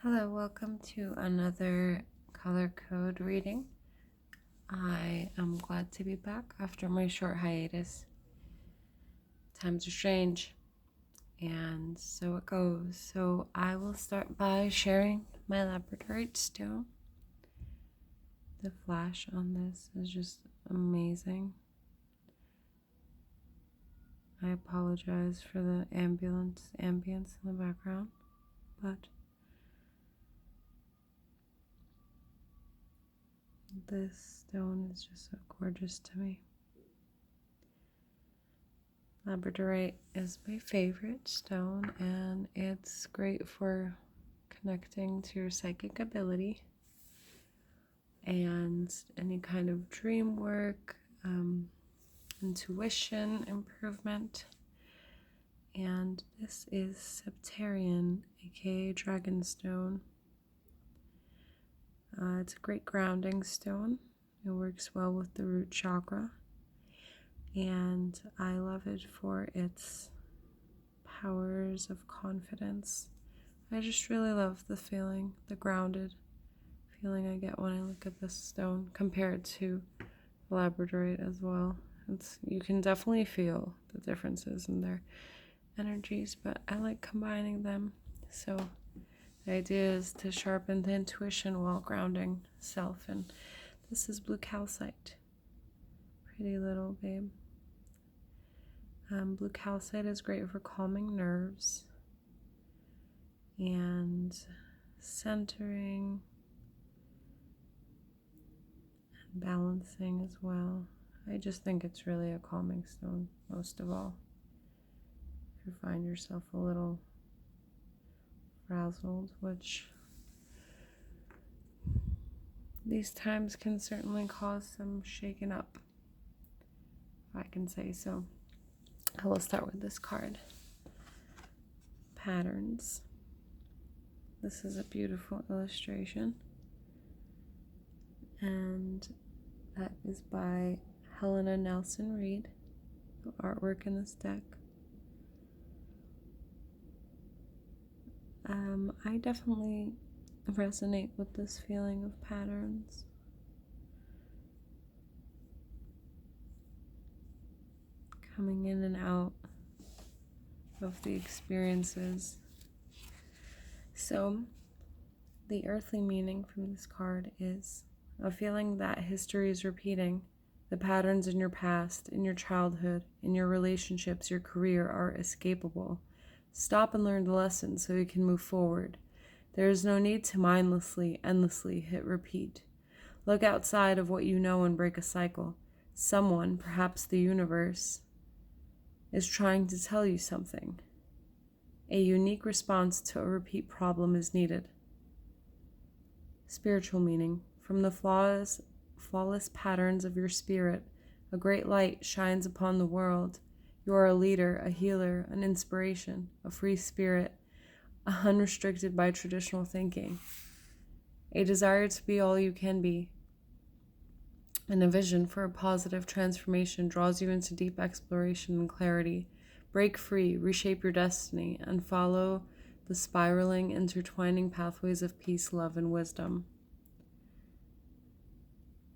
Hello, welcome to another color code reading. I am glad to be back after my short hiatus. Times are strange, and so it goes. So I will start by sharing my labradorite stone. The flash on this is just amazing. I apologize for the ambience in the background, but this stone is just so gorgeous to me. Labradorite is my favorite stone, and it's great for connecting to your psychic ability and any kind of dream work, intuition improvement. And this is Septarian, aka Dragonstone. It's a great grounding stone. It works well with the root chakra, and I love it for its powers of confidence. I just really love the feeling, the grounded feeling I get when I look at this stone compared to labradorite as well. You can definitely feel the differences in their energies, but I like combining them. So the idea is to sharpen the intuition while grounding self. And this is blue calcite. Pretty little babe. Blue calcite is great for calming nerves and centering and balancing as well. I just think it's really a calming stone, most of all. If you find yourself a little frazzled, which these times can certainly cause some shaken up, if I can say so. I will start with this card. Patterns. This is a beautiful illustration, and that is by Helena Nelson Reed, the artwork in this deck. I definitely resonate with this feeling of patterns. Coming in and out of the experiences. So, the earthly meaning from this card is a feeling that history is repeating. The patterns in your past, in your childhood, in your relationships, your career are escapable. Stop and learn the lesson so you can move forward. There is no need to mindlessly, endlessly hit repeat. Look outside of what you know and break a cycle. Someone, perhaps the universe, is trying to tell you something. A unique response to a repeat problem is needed. Spiritual meaning. From the flawless patterns of your spirit, a great light shines upon the world. You are a leader, a healer, an inspiration, a free spirit, unrestricted by traditional thinking. A desire to be all you can be, and a vision for a positive transformation draws you into deep exploration and clarity. Break free, reshape your destiny, and follow the spiraling, intertwining pathways of peace, love, and wisdom.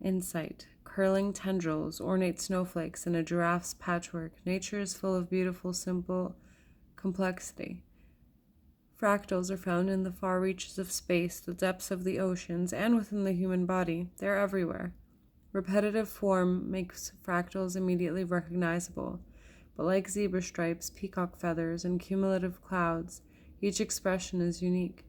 Insight. Curling tendrils, ornate snowflakes, and a giraffe's patchwork. Nature is full of beautiful, simple complexity. Fractals are found in the far reaches of space, the depths of the oceans, and within the human body. They're everywhere. Repetitive form makes fractals immediately recognizable, but like zebra stripes, peacock feathers, and cumulative clouds, each expression is unique.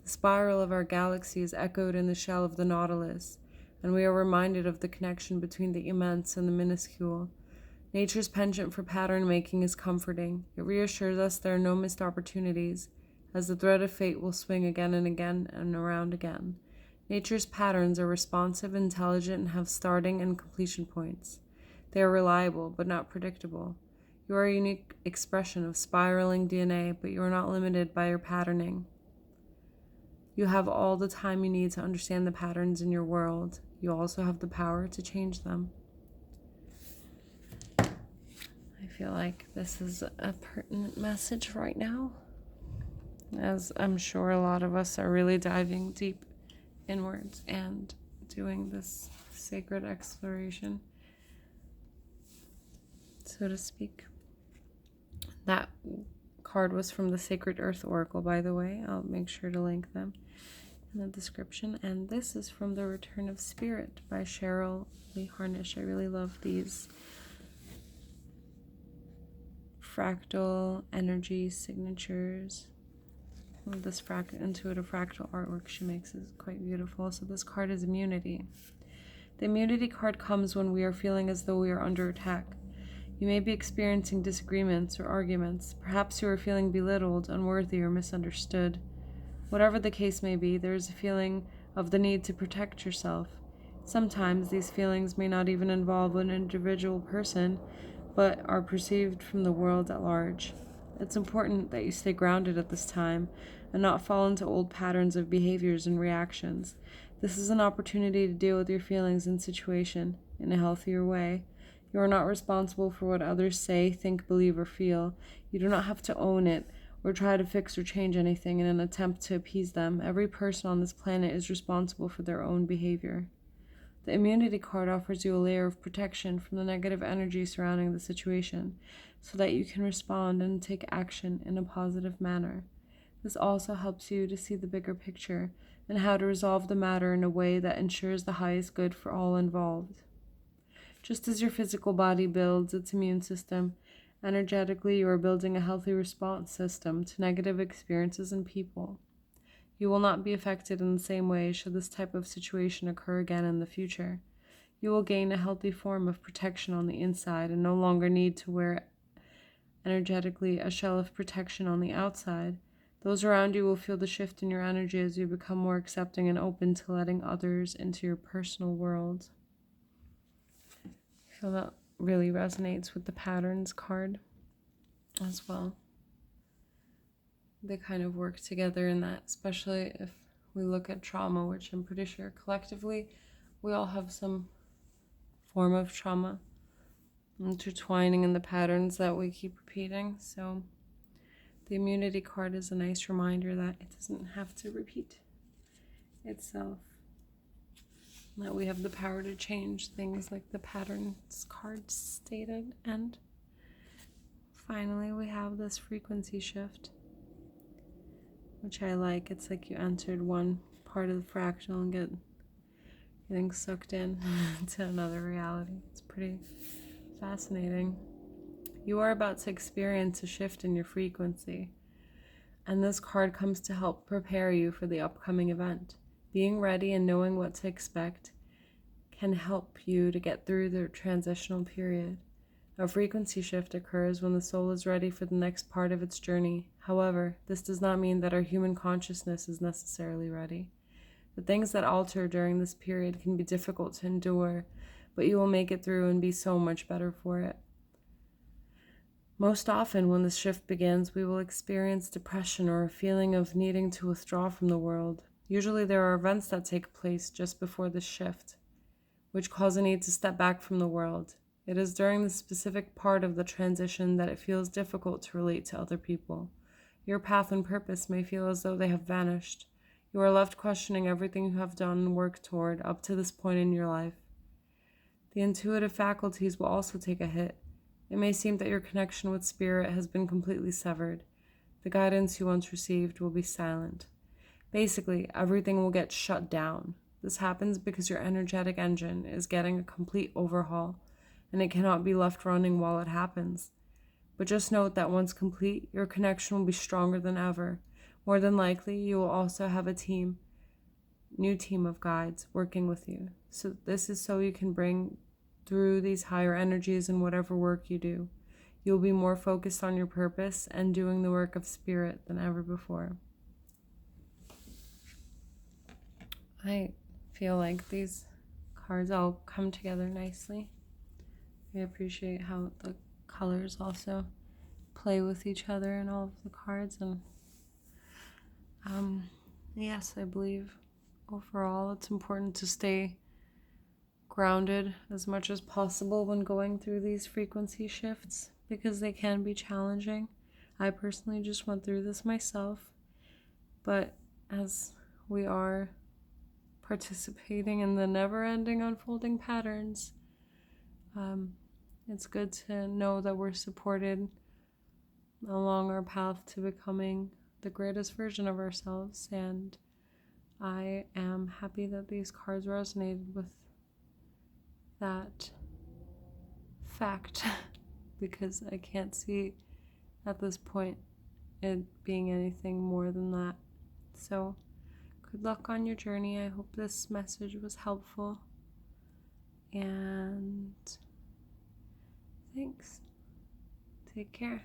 The spiral of our galaxy is echoed in the shell of the nautilus, and we are reminded of the connection between the immense and the minuscule. Nature's penchant for pattern making is comforting. It reassures us there are no missed opportunities, as the thread of fate will swing again and again and around again. Nature's patterns are responsive, intelligent, and have starting and completion points. They are reliable, but not predictable. You are a unique expression of spiraling DNA, but you are not limited by your patterning. You have all the time you need to understand the patterns in your world. You also have the power to change them. I feel like this is a pertinent message right now. as I'm sure a lot of us are really diving deep inwards and doing this sacred exploration, so to speak. That card was from the Sacred Earth Oracle, by the way. I'll make sure to link them in the description. And this is from The Return of Spirit by Cheryl Harnish. I really love these fractal energy signatures. This intuitive fractal artwork she makes is quite beautiful. So this card is immunity. The immunity card comes when we are feeling as though we are under attack. You may be experiencing disagreements or arguments. Perhaps you are feeling belittled, unworthy, or misunderstood. Whatever the case may be, there is a feeling of the need to protect yourself. Sometimes these feelings may not even involve an individual person, but are perceived from the world at large. It's important that you stay grounded at this time and not fall into old patterns of behaviors and reactions. This is an opportunity to deal with your feelings and situation in a healthier way. You are not responsible for what others say, think, believe, or feel. You do not have to own it or try to fix or change anything in an attempt to appease them. Every person on this planet is responsible for their own behavior. The immunity card offers you a layer of protection from the negative energy surrounding the situation, so that you can respond and take action in a positive manner. This also helps you to see the bigger picture and how to resolve the matter in a way that ensures the highest good for all involved. Just as your physical body builds its immune system, energetically you are building a healthy response system to negative experiences and people. You will not be affected in the same way should this type of situation occur again in the future. You will gain a healthy form of protection on the inside and no longer need to wear energetically a shell of protection on the outside. Those around you will feel the shift in your energy as you become more accepting and open to letting others into your personal world. I feel that really resonates with the patterns card as well. They kind of work together in that, especially if we look at trauma, which I'm pretty sure collectively we all have some form of trauma intertwining in the patterns that we keep repeating. So the immunity card is a nice reminder that it doesn't have to repeat itself, that we have the power to change things like the patterns card stated. And finally we have this frequency shift, which I like. It's like you entered one part of the fractal and getting sucked in to another reality. It's pretty fascinating. You are about to experience a shift in your frequency, and this card comes to help prepare you for the upcoming event. Being ready and knowing what to expect can help you to get through the transitional period. A frequency shift occurs when the soul is ready for the next part of its journey. However, this does not mean that our human consciousness is necessarily ready. The things that alter during this period can be difficult to endure, but you will make it through and be so much better for it. Most often, when this shift begins, we will experience depression or a feeling of needing to withdraw from the world. Usually there are events that take place just before this shift, which cause a need to step back from the world. It is during this specific part of the transition that it feels difficult to relate to other people. Your path and purpose may feel as though they have vanished. You are left questioning everything you have done and worked toward up to this point in your life. The intuitive faculties will also take a hit. It may seem that your connection with spirit has been completely severed. The guidance you once received will be silent. Basically, everything will get shut down. This happens because your energetic engine is getting a complete overhaul, and it cannot be left running while it happens. But just note that once complete, your connection will be stronger than ever. More than likely, you will also have a new team of guides working with you. So this is so you can bring through these higher energies in whatever work you do. You'll be more focused on your purpose and doing the work of spirit than ever before. I feel like these cards all come together nicely. I appreciate how the colors also play with each other in all of the cards. And yes, I believe overall it's important to stay grounded as much as possible when going through these frequency shifts, because they can be challenging. I personally just went through this myself, But as we are participating in the never-ending unfolding patterns, it's good to know that we're supported along our path to becoming the greatest version of ourselves. And I am happy that these cards resonated with that fact because I can't see at this point it being anything more than that. So good luck on your journey. I hope this message was helpful, and thanks. Take care.